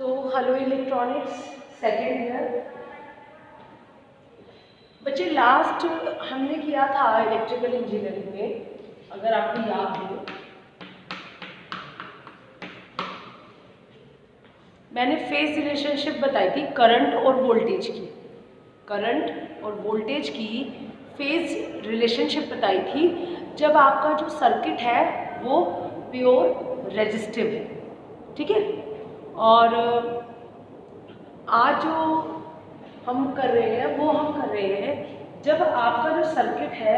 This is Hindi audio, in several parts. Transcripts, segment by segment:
So hello electronics second year बच्चे, लास्ट हमने किया था इलेक्ट्रिकल इंजीनियरिंग में, अगर आपको याद हो, मैंने फेज रिलेशनशिप बताई थी करंट और वोल्टेज की। करंट और वोल्टेज की फेज रिलेशनशिप बताई थी जब आपका जो सर्किट है वो प्योर रेजिस्टिव है। ठीक है। और आज जो हम कर रहे हैं वो हम कर रहे हैं जब आपका जो सर्किट है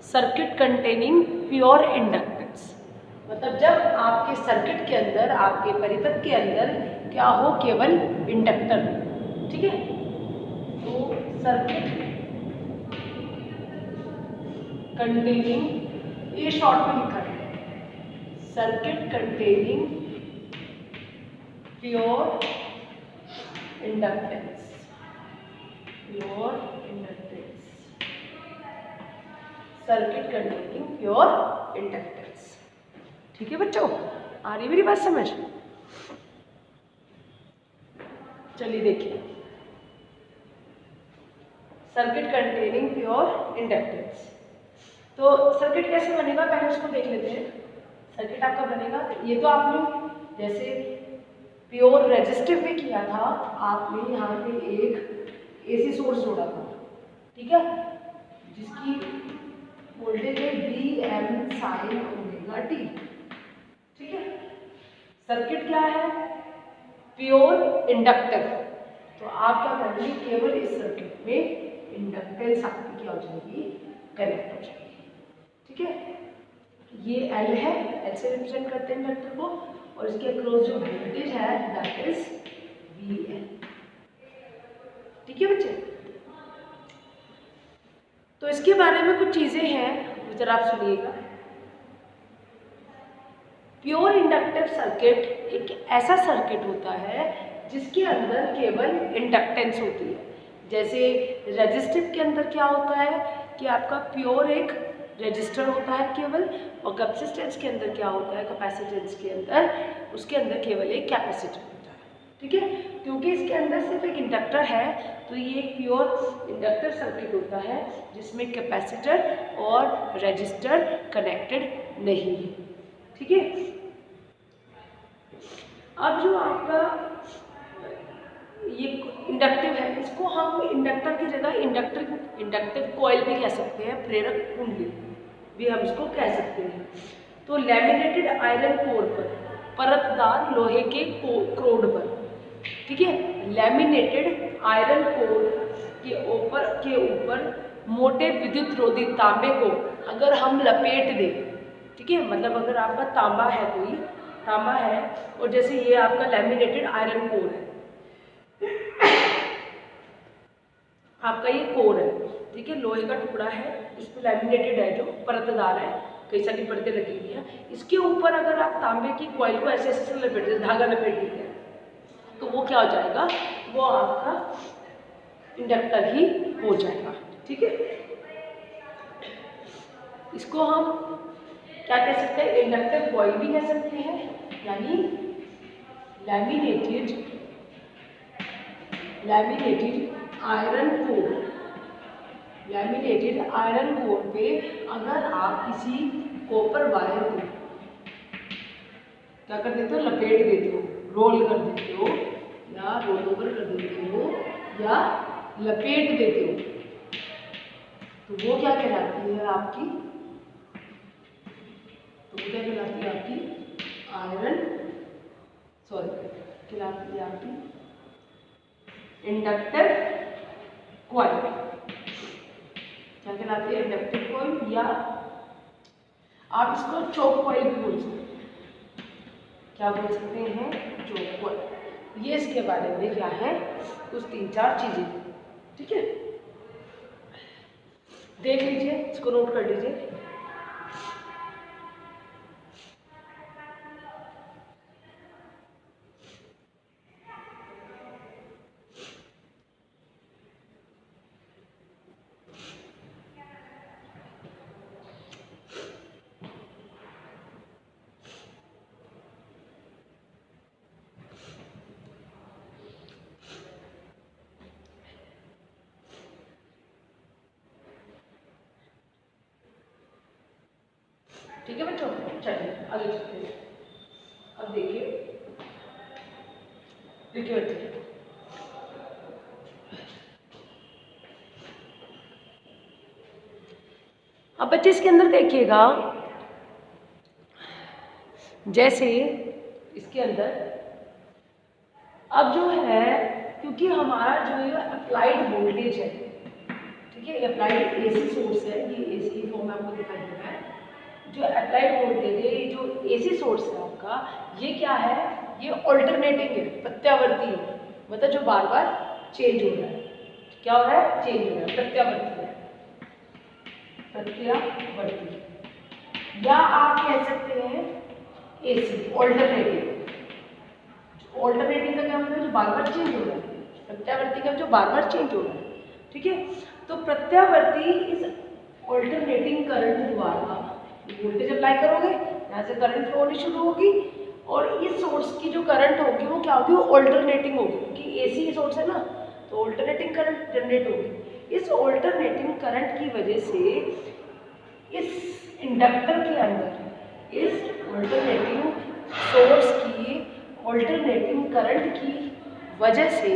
सर्किट कंटेनिंग प्योर इंडक्टेंस, मतलब जब आपके सर्किट के अंदर, आपके परिपथ के अंदर क्या हो, केवल इंडक्टर। ठीक है। तो सर्किट कंटेनिंग, ये शॉर्ट में लिखा है, circuit containing pure inductance, pure inductance, circuit containing pure inductance. ठीक है बच्चों, आ रही मेरी बात समझ? चलिए देखिए, सर्किट कंटेनिंग प्योर इंडक्टेंस। तो सर्किट कैसे बनेगा पहले उसको देख लेते हैं। सर्किट आपका बनेगा, ये तो आपने जैसे प्योर रेजिस्टिव में किया था, आपने यहाँ पे एक एसी सोर्स जोड़ा था। ठीक है, जिसकी वोल्टेज है Vm sin ओमेगा t। ठीक है। सर्किट क्या है? Pure inductive. तो आप क्या करेंगे, केवल इस सर्किट में इंडक्टेंस आपकी क्या हो जाएगी, कनेक्ट हो जाएगी। ठीक है। ये L है, L से रिप्रेजेंट करते हैं इंडक्टर को, और इसके अक्रॉस जो वोल्टेज है दैट इज Vn। ठीक है बच्चे। तो इसके बारे में कुछ चीजें हैं, जरा आप सुनिएगा। प्योर इंडक्टिव सर्किट एक ऐसा सर्किट होता है जिसके अंदर केवल इंडक्टेंस होती है। जैसे रेजिस्टिव के अंदर क्या होता है कि आपका प्योर एक रेजिस्टर होता है केवल, और कैपेसिटेंस के अंदर क्या होता है, कैपेसिटेंस के अंदर, उसके अंदर केवल एक कैपेसिटर होता है। ठीक है। क्योंकि इसके अंदर सिर्फ एक इंडक्टर है, तो ये एक प्योर इंडक्टर सर्किट होता है जिसमें कैपेसिटर और रेजिस्टर कनेक्टेड नहीं है। ठीक है। अब जो आपका ये इंडक्टिव है, इसको हम इंडक्टर की जगह इंडक्टिव कॉइल भी कह सकते हैं, प्रेरक कुंडली भी हम इसको कह सकते हैं। तो लैमिनेटेड आयरन कोर पर, परतदार लोहे के क्रोड पर, ठीक है, लैमिनेटेड आयरन कोर के ऊपर मोटे विद्युत रोधी तांबे को अगर हम लपेट दें, ठीक है, मतलब अगर आपका तांबा है, कोई तांबा है, और जैसे ये आपका लैमिनेटेड आयरन कोर है, आपका ये कोर है, ठीक है, लोहे का टुकड़ा है, इस पर लैमिनेटेड है, जो परतदार है, कई सारी परतें लगी हुई है, इसके ऊपर अगर आप तांबे की कॉइल को ऐसे ऐसे लपेट दें, धागा लपेट देते हैं, तो वो क्या हो जाएगा, वो आपका इंडक्टर ही हो जाएगा। ठीक है। इसको हम क्या कह सकते हैं, इंडक्टिव कॉइल भी कह सकते हैं, यानी laminated iron core, laminated iron core पे अगर आप किसी कॉपर वायर को क्या कर देते हो, लपेट देते हो, रोल कर देते हो, या रोल ओवर कर देते हो, या लपेट देते हो, तो वो क्या कहलाती है आपकी, तो वो क्या कहलाती है आपकी कहलाती है आपकी इंडक्टिव कॉइल। क्या कहलाती है, इंडक्टिव कॉइल, या आप इसको चोक कॉइल भी बोल सकते हैं। क्या बोल सकते हैं, चोक कॉइल। ये इसके बारे में क्या है, कुछ 3-4 चीजें। ठीक है, देख लीजिए, इसको नोट कर लीजिए। ठीक है बच्चों, चलिए आगे चलते हैं। अब देखिए बच्चे, अब बच्चे इसके अंदर देखिएगा, जैसे इसके अंदर अब जो है, क्योंकि हमारा जो ये अप्लाइड वोल्टेज है, ठीक है, अप्लाइड एसी सोर्स है, ये एसी फॉर्म आपको दिखाई दे रहा है, जो अप्लाइड वोल्टेज है, ये जो एसी सोर्स है आपका, ये क्या है, ये ऑल्टरनेटिंग है, प्रत्यावर्ती है, मतलब जो बार बार चेंज हो रहा है। क्या हो रहा है? चेंज हो रहा है, प्रत्यावर्ती है, प्रत्यावर्ती, या आप कह सकते हैं एसी ऑल्टरनेटिंग। ऑल्टरनेटिंग का क्या मतलब है? जो बार बार चेंज हो रहा है। प्रत्यावर्ती का जो बार बार चेंज हो रहा है, ठीक है। तो प्रत्यावर्ती इस ऑल्टरनेटिंग करंट द्वारा वोल्टेज अप्लाई करोगे, यहाँ से करंट फ्लो होनी शुरू होगी, और इस सोर्स की जो करंट होगी वो क्या होगी? ऑल्टरनेटिंग होगी, क्योंकि एसी सोर्स है ना, तो ऑल्टरनेटिंग करंट जनरेट होगी। इस ऑल्टरनेटिंग करंट की वजह से इस इंडक्टर के अंदर, इस ऑल्टरनेटिंग सोर्स की ऑल्टरनेटिंग करंट की वजह से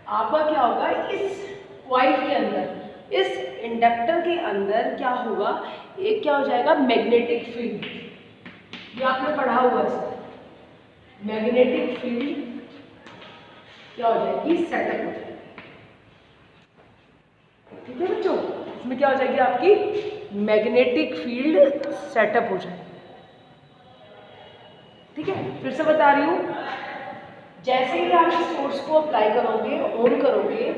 आपका क्या होगा? इस कॉइल के अंदर, इस इंडक्टर के अंदर क्या होगा? एक क्या हो जाएगा? Magnetic field. ये आपने पढ़ा हुआ है, मैग्नेटिक फील्ड क्या हो जाएगी? सेटअप हो जाएगी। ठीक है बच्चों, इसमें क्या हो जाएगी? आपकी मैग्नेटिक फील्ड सेटअप हो जाएगी। ठीक है, फिर से बता रही हूँ, जैसे ही आप इस सोर्स को अप्लाई करोगे, ऑन करोगे,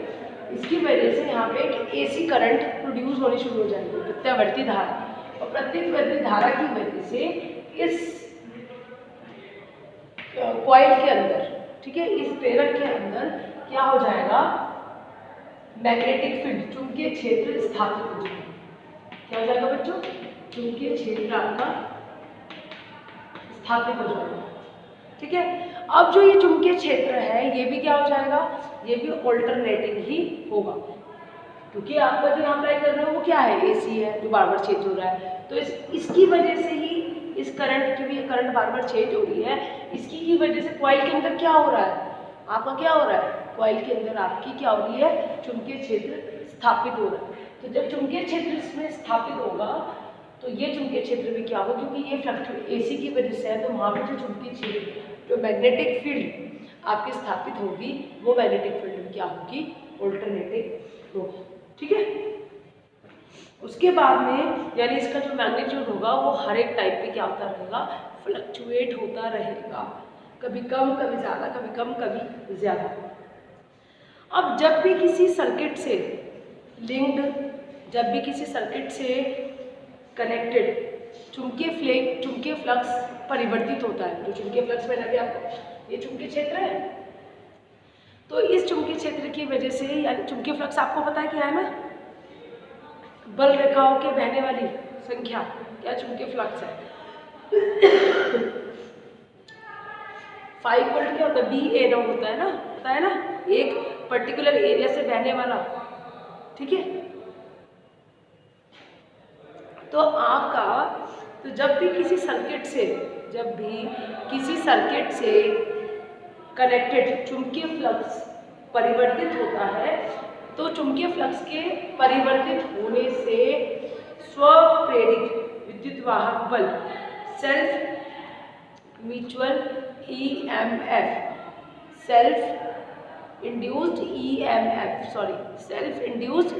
इसकी वजह से यहाँ पे एक एसी करंट प्रोड्यूस होनी शुरू हो जाएगी, प्रत्यावर्ती धारा, और प्रत्यावर्ती धारा की वजह से इस कॉइल के अंदर, ठीक है, इस प्रेरक के अंदर क्या हो जाएगा? मैग्नेटिक फील्ड, चुंबकीय क्षेत्र स्थापित हो जाएगा। क्या हो जाएगा बच्चों? चुंबकीय क्षेत्र आपका स्थापित हो जाएगा। ठीक है, अब जो ये चुंबकीय क्षेत्र है, ये भी क्या हो जाएगा? ये भी ऑल्टरनेटिंग ही होगा, क्योंकि आपका जो यहाँ अप्लाई कर रहे हो वो क्या है? एसी है, जो बार बार चेंज हो रहा है। तो इसकी वजह से ही इस करंट की भी, करंट बार बार चेंज हो रही है, इसकी ही वजह से कॉइल के अंदर क्या हो रहा है? आपका क्या हो रहा है? कॉइल के अंदर आपकी क्या हो रही है? चुंबकीय क्षेत्र स्थापित हो रहा है। तो जब चुंबकीय क्षेत्र इसमें स्थापित होगा, तो ये चुंबकीय क्षेत्र भी क्या होगा? क्योंकि ये फ्लक्चुएट एसी की वजह से है, तो वहाँ पर जो चुंबकीय क्षेत्र, जो मैग्नेटिक फील्ड आपकी स्थापित होगी, वो मैग्नेटिक फील्ड क्या होगी? ऑल्टरनेटिंग होगी। ठीक है, उसके बाद में यानी इसका जो मैग्नीट्यूड होगा वो हर एक टाइप पे क्या होता रहेगा? फ्लक्चुएट होता रहेगा, कभी कम कभी ज़्यादा, कभी कम कभी ज़्यादा। अब जब भी किसी सर्किट से लिंक्ड, जब भी किसी सर्किट से कनेक्टेड चुंबकीय फ्लक्स परिवर्तित होता है, जो चुंबकीय फ्लक्स मैंने अभी आपको, ये चुंबकीय क्षेत्र है, तो इस चुंबकीय क्षेत्र की वजह से, यानी चुंबकीय फ्लक्स आपको पता है क्या है ना? बल रेखाओं के बहने वाली संख्या, क्या चुंबकीय फ्लक्स है। 5 वोल्ट क्या होता है? BA होता है ना, पता है ना, एक पर्टिकुलर एरिया से बहने वाला। ठीक है, तो आपका, तो जब भी किसी सर्किट से कनेक्टेड चुंबकीय फ्लक्स परिवर्तित होता है, तो चुंबकीय फ्लक्स के परिवर्तित होने से स्वप्रेरित विद्युत वाहक बल, self mutual EMF, self induced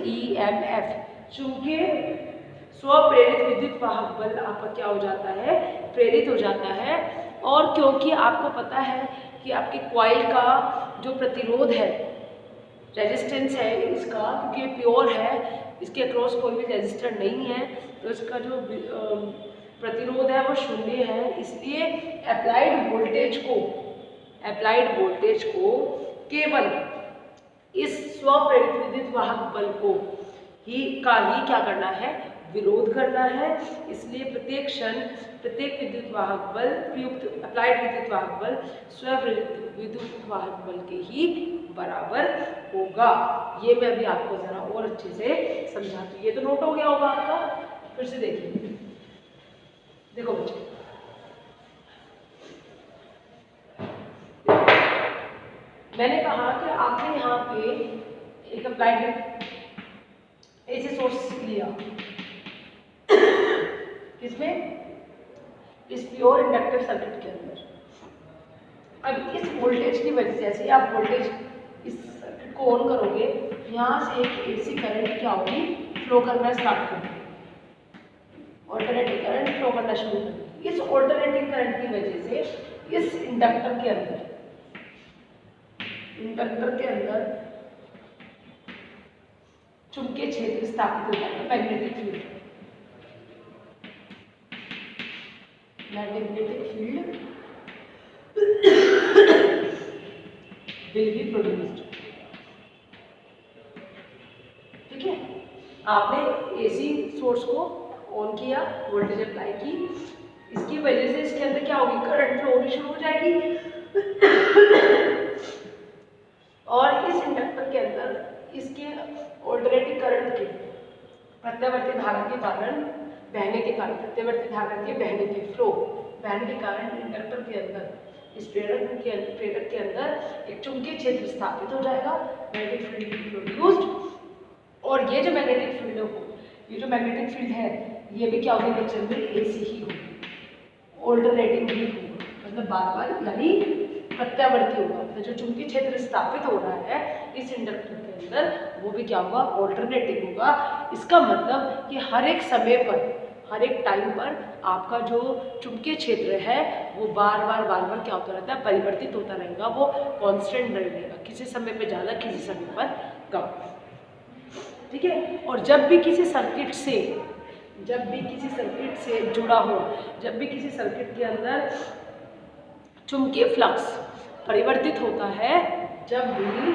EMF, चुंबकीय स्वप्रेरित विद्युत वाहक बल आपका क्या हो जाता है? प्रेरित हो जाता है। और क्योंकि आपको पता है कि आपके कॉइल का जो प्रतिरोध है, रेजिस्टेंस है इसका, क्योंकि प्योर है, इसके अक्रॉस कोई भी रेजिस्टर नहीं है, तो इसका जो प्रतिरोध है वो 0 है। इसलिए अप्लाइड वोल्टेज को केवल इस स्वप्रेरित विद्युत वाहक बल को ही क्या करना है? विरोध करना है। इसलिए प्रत्येक क्षण प्रत्येक विद्युत वाहक बल, प्रयुक्त अप्लाइड विद्युत वाहक बल स्वप्रेरित विद्युत वाहक बल के ही बराबर होगा। ये मैं अभी आपको जरा और अच्छे से समझाती हूँ। ये तो नोट हो गया होगा आपका, फिर से देखिए। देखो बच्चे, मैंने कहा कि आपने यहाँ पे एक अप्लाइड एसी सोर्स लिया, किसमें? इस प्योर इंडक्टिव सर्किट के अंदर। अब इस वोल्टेज की वजह से, जैसे आप वोल्टेज इस सर्किट को ऑन करोगे, यहाँ से एक एसी करंट क्या होगी? फ्लो करना स्टार्ट कर देगी, ऑल्टरनेटिंग करंट फ्लो करना शुरू कर देगी। इस ऑल्टरनेटिंग करंट की वजह से इस इंडक्टर के अंदर चुंबकीय क्षेत्र स्थापित हो जाएगा, magnetic field. Magnetic field will be produced। ठीक है, आपने एसी सोर्स को ऑन किया, वोल्टेज अप्लाई की, इसकी वजह से इसके अंदर क्या होगी? करंट फ्लो होनी शुरू हो जाएगी और इस इंडक्टर के अंदर इसके ऑल्टरनेटिंग करंट के प्रत्यावर्ती धारा के कारण बहने के कारण, प्रत्यावर्ती धारा के बहने के कारण इंडक्टर के अंदर, इस प्रेरक के अंदर एक चुंबकीय क्षेत्र स्थापित हो जाएगा, मैग्नेटिक फील्ड प्रोड्यूस्ड। और ये जो मैग्नेटिक फील्ड है, ये भी क्या होगी बच्चों में? एसी ही होगी, ऑल्टरनेटिंग ही होगी, मतलब बार बार यानी प्रत्यावर्ती होगा। तो जो चुंबकीय क्षेत्र स्थापित हो रहा है इस इंडक्टर के अंदर, वो भी क्या होगा? ऑल्टरनेटिंग होगा। इसका मतलब कि हर एक समय पर, हर एक टाइम पर आपका जो चुंबकीय क्षेत्र है वो बार बार क्या होता रहता है? परिवर्तित होता रहेगा, वो कांस्टेंट नहीं रहेगा, किसी समय पे ज़्यादा, किसी समय पर कम। ठीक है, और जब भी किसी सर्किट से जुड़ा हो, जब भी किसी सर्किट के अंदर चुंबकीय फ्लक्स परिवर्तित होता है, जब भी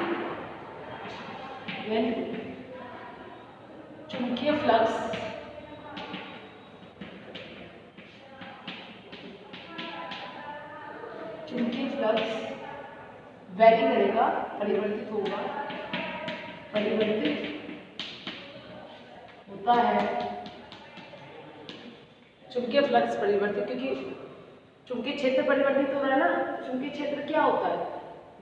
चुंबकीय फ्लक्स वैरी करेगा, परिवर्तित होता है चुंबकीय फ्लक्स परिवर्तित, क्योंकि चुंबकीय क्षेत्र परिवर्तित हो रहा है ना। चुंबकीय क्षेत्र क्या होता है?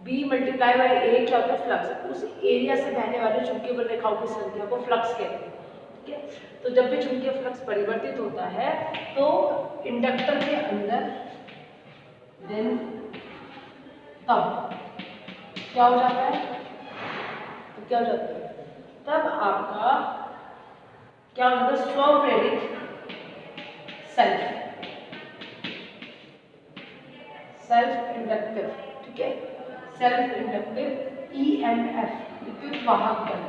B मल्टीप्लाई बाई A क्या होता है? फ्लक्स। उस एरिया से बहने वाले चुंबकीय बल रेखाओं की संख्या को फ्लक्स कहते हैं। ठीक है, तो जब भी चुंबकीय फ्लक्स परिवर्तित होता है तो इंडक्टर के अंदर तब क्या हो जाता है? तब आपका क्या होता है? स्वप्रेरित सेल्फ इंडक्टिव, ठीक है, सेल्फ इंडक्टिव EMF, विद्युत वाहक बल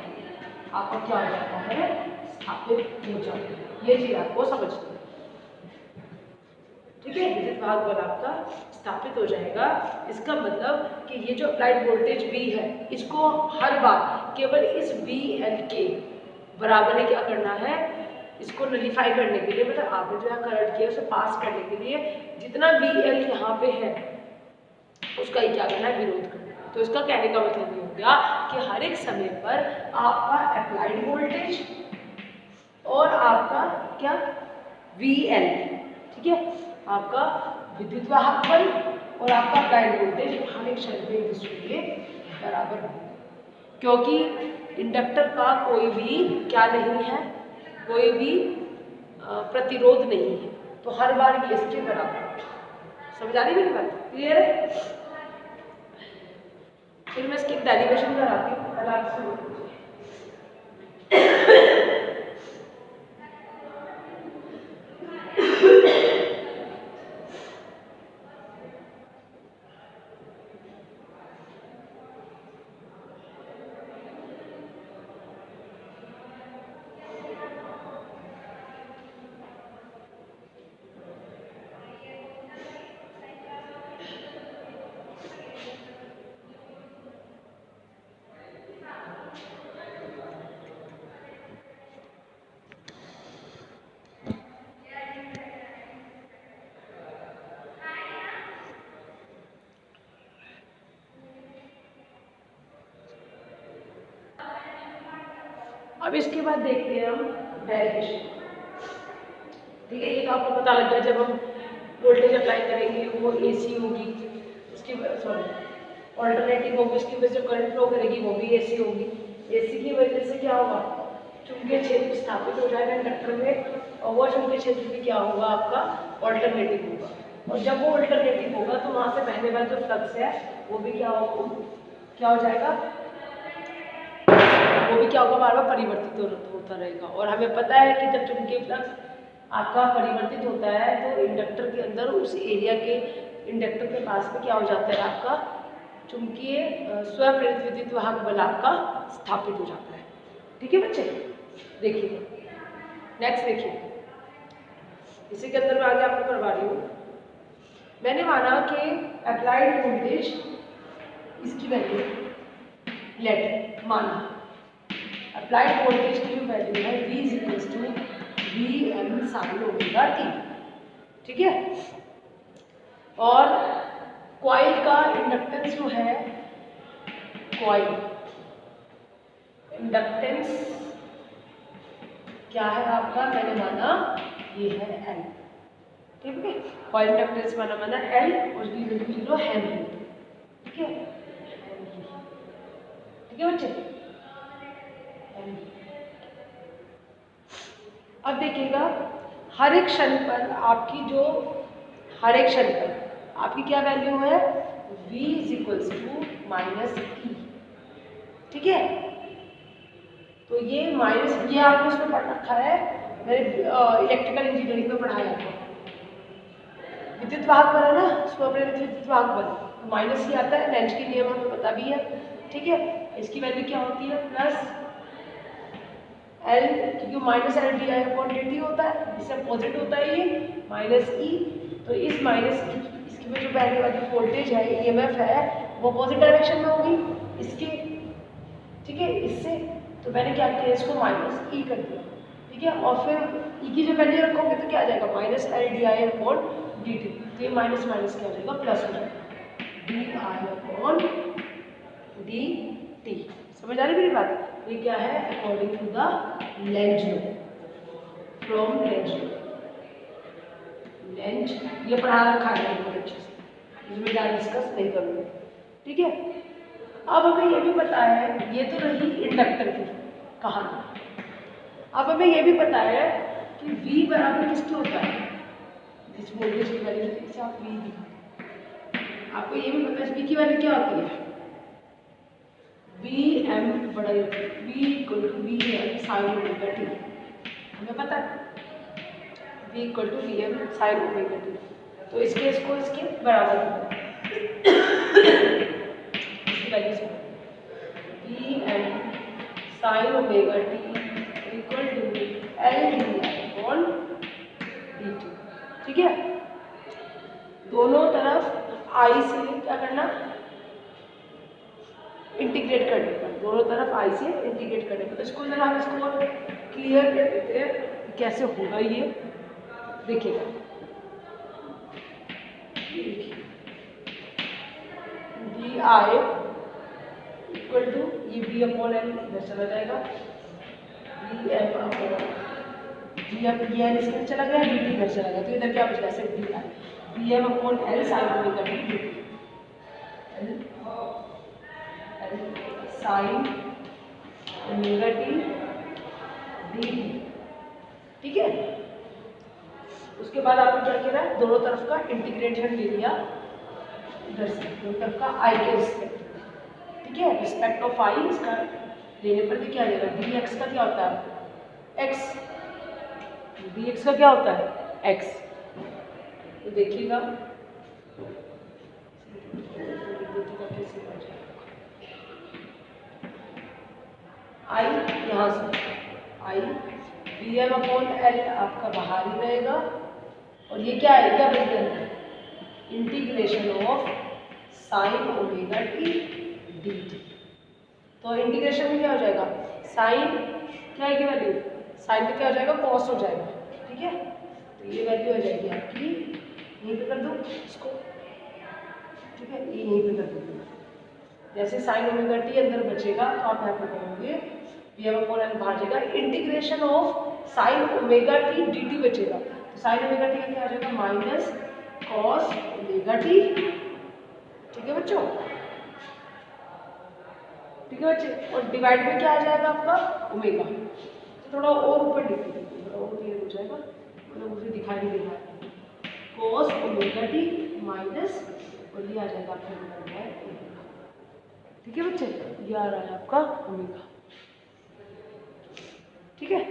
आपका क्या हो जाता है? स्थापित हो जाता है। ये चीज आपको समझनी है। ठीक है, विद्युत वाहक बल आपका स्थापित हो जाएगा। इसका मतलब कि ये जो अप्लाइड वोल्टेज V है, इसको हर बार केवल इस VL के बराबर ही क्या करना है? इसको नलिफाई करने के लिए, मतलब आपने जो है करंट किया उसे पास करने के लिए जितना VL यहाँ पे है उसका ही क्या करना है? विरोध करना है। तो इसका कहने का मतलब ये हो गया कि हर एक समय पर आपका अप्लाइड वोल्टेज और आपका क्या? VL, ठीक है, आपका विद्युत वाहक बल और आपका अप्लाइड वोल्टेज हर एक समय पे एक दूसरे के बराबर होगा, क्योंकि इंडक्टर का कोई भी क्या नहीं है? कोई भी प्रतिरोध नहीं है, तो हर बार ये इसके बराबर। समझ आ रही मेरी बात? क्लियर है? फिर मैं इसकी डेरिवेशन कराती हूँ, पहले आप सुनो। अब इसके बाद देखते हैं हम डेरिवेशन। ठीक है, ये तो आपको पता लग गया जब हम वोल्टेज अप्लाई करेंगे वो AC होगी, उसकी सॉरी ऑल्टरनेटिंग होगी, उसकी वजह से जो करंट फ्लो करेगी वो भी AC होगी। AC की वजह से क्या होगा, चुंबकीय क्षेत्र स्थापित हो जाएगा इंडक्टर में, और वो चुंबकीय क्षेत्र भी क्या होगा आपका ऑल्टरनेटिंग होगा, और जब वो ऑल्टरनेटिंग होगा तो वहाँ से बहने वाला जो फ्लक्स है वो भी क्या होगा, क्या हो जाएगा, वो भी क्या होगा, बार बार परिवर्तित होता रहेगा। और हमें पता है कि जब चुंबकीय फ्लक्स आपका परिवर्तित होता है तो इंडक्टर के अंदर उस एरिया के इंडक्टर के पास में क्या हो जाता है, आपका चुंबकीय स्वप्रेरित विद्युत वाहक बल आपका स्थापित हो जाता है। ठीक है बच्चे, देखिए नेक्स्ट देखिए, इसी के अंदर मैं आगे आपको करवा रही हूँ। मैंने माना कि अप्लाइड वोल्टेज इसकी वैल्यू लेट माना अप्लाइड वोल्टेज की जो वैल्यू है V equals to Vm sin omega t, ठीक है, और कॉइल का इंडक्टेंस जो है, कॉइल इंडक्टेंस क्या है आपका, मैंने माना ये है L, ठीक है, कॉइल इंडक्टेंस माना L और की वैल्यू 0 हेनरी, ठीक है, ठीक है बच्चे। अब देखिएगा हर एक क्षण पर आपकी जो हर एक क्षण पर आपकी क्या वैल्यू है, V equals to minus E, ठीक है, तो ये माइनस, ये आपने उसमें पढ़ रखा है, मैंने इलेक्ट्रिकल इंजीनियरिंग में पढ़ाया था, विद्युत वाहक बल है ना, स्वप्रेरित विद्युत वाहक बल, तो माइनस ही आता है, लेंज के नियम हमें पता भी है, ठीक है, इसकी वैल्यू क्या होती है प्लस L, क्योंकि minus L D I upon D T होता है, इससे अपोजिट होता है ये माइनस E, तो इस माइनस इसकी में जो बहने वाली वोल्टेज है EMF है वो अपोजिट डायरेक्शन में होगी इसके, ठीक है, इससे तो मैंने क्या किया, इसको माइनस E कर दिया, ठीक है, और फिर E की जो वैल्यू रखोगे तो क्या आ जाएगा, minus L D I upon D T, तो ये माइनस माइनस क्या हो जाएगा, प्लस हो जाएगा, D I upon D T. समझ आ रही मेरी बात, ये क्या है, according to the Lenz law, from Lenz law, Lenz ये पढ़ा रखा है बहुत अच्छे से, इसमें ज़्यादा डिस्कस नहीं करूँगी, ठीक है। अब हमें ये भी पता है, ये तो रही इंडक्टर की कहानी, अब हमें ये भी पता है कि V बराबर किसके होता है, इस वोल्टेज की वैल्यू से आप V दिखाते, आपको ये भी पता है V की वैल्यू क्या होती है, Vm बड़ा V equal to Vm sine omega T, हमें पता है V equal to Vm sine omega T, तो इस केस को इसके बराबर होगा, इसकी वैल्यू से Vm sine omega T equal to L D I upon D T, ठीक है, दोनों तरफ I से क्या करना, इंटीग्रेट करने का, दोनों तरफ I से इंटीग्रेट करने का, तो इसको जरा हम इसको क्लियर कर देते हैं कैसे होगा ये, देखिएगा, डी आई इक्वल टू ये बी अपॉन एल इधर चला जाएगा, D M upon D M ये एल इसमें चला गया, डी टी इधर चला गया, तो इधर क्या बच गया, सिर्फ D I, D M upon L sine omega T D T, sine omega T D T, ठीक है। उसके बाद आपको क्या किया है, दोनों तरफ का इंटीग्रेशन ले लिया, इधर से दोनों तरफ का आई के रिस्पेक्ट, ठीक है, रिस्पेक्ट ऑफ आई इसका लेने पर भी क्या आ जाएगा, डी एक्स का क्या होता है एक्स, डी एक्स का क्या होता है एक्स, तो देखिएगा आई यहाँ से आई वी एम अपॉन एल आपका बाहर ही रहेगा, और ये क्या है, क्या बच गया, integration of sine omega T D T, तो इंटीग्रेशन में क्या हो जाएगा, साइन क्या है की वैल्यू, साइन का क्या हो जाएगा, कॉस हो जाएगा, ठीक है, तो ये वैल्यू हो जाएगी आपकी, यहीं पे कर दो इसको, ठीक है, ये यहीं पे कर दो, जैसे साइन ओमेगा टी अंदर बचेगा तो आप यहाँ पर करोगे वी एम अपॉन एल बाहर जाएगा, integration of sine omega T D T बचेगा, तो साइन ओमेगा टी का क्या आ जाएगा माइनस कॉस ओमेगा टी। ठीक है बच्चों, ठीक है बच्चे, और डिवाइड में क्या आ जाएगा आपका ओमेगा। तो थोड़ा और ऊपर लिख दीजिए, थोड़ा और क्लियर हो जाएगा, मतलब मुझे दिखाई नहीं दे रहा है। कॉस ओमेगा टी माइनस और ये आ जाएगा आपका ओमेगा। ठीक है बच्चे, ये आ रहा है आपका ओमेगा। ठीक है,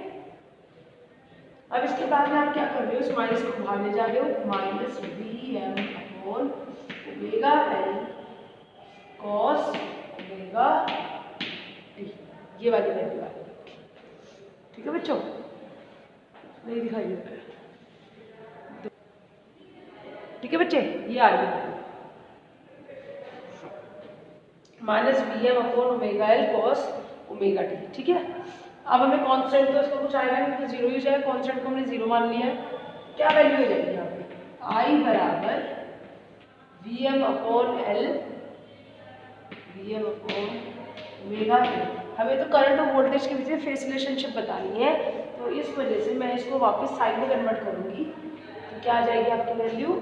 अब इसके बाद में आप क्या कर रहे हो, इस माइनस को बाहर ले जा रहे हो, minus V M upon omega L cos omega T, ये वाली वैल्यू आ रही है। ठीक है बच्चों, नहीं दिखाई दे रहा है। ठीक है बच्चे, ये आ रही है minus V M upon omega L cos omega T. ठीक है, अब हमें कांस्टेंट तो इसका कुछ आएगा नहीं, तो जीरो ही जाएगा, कांस्टेंट को हमने जीरो मान लिया है। क्या वैल्यू हो जाएगी यहाँ पे, आई बराबर V M upon L, V M upon omega L. हमें तो करंट और वोल्टेज के बीच फेस रिलेशनशिप बतानी है, तो इस वजह से मैं इसको वापस साइन में कन्वर्ट करूंगी। तो क्या आ जाएगी आपकी वैल्यू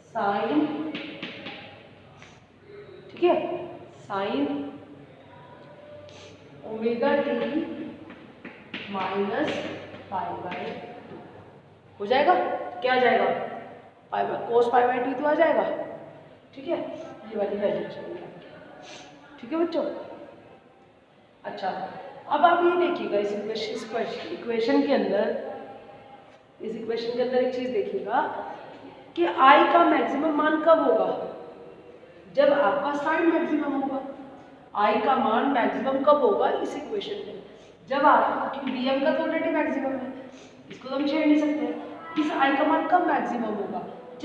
साइन, ठीक है, sign omega T minus pi by हो जाएगा। क्या आ जाएगा, pi by cos pi by T तो आ जाएगा। ठीक है, ये वाली वैल्यू चाहिए। ठीक है बच्चों, अच्छा अब आप ये देखिएगा इस इक्वेशन के अंदर, इस इक्वेशन के अंदर एक चीज देखिएगा कि आई का मैक्सिमम मान कब होगा, जब आपका साइन मैक्सिमम होगा। आई का मान मैक्सिमम कब होगा इस इक्वेशन में, जब आपका, क्योंकि वी एम का तो ऑलरेडी मैक्सिमम है, इसको तो हम छेड़ नहीं सकते। इस आई का मान कब मैक्सिमम होगा,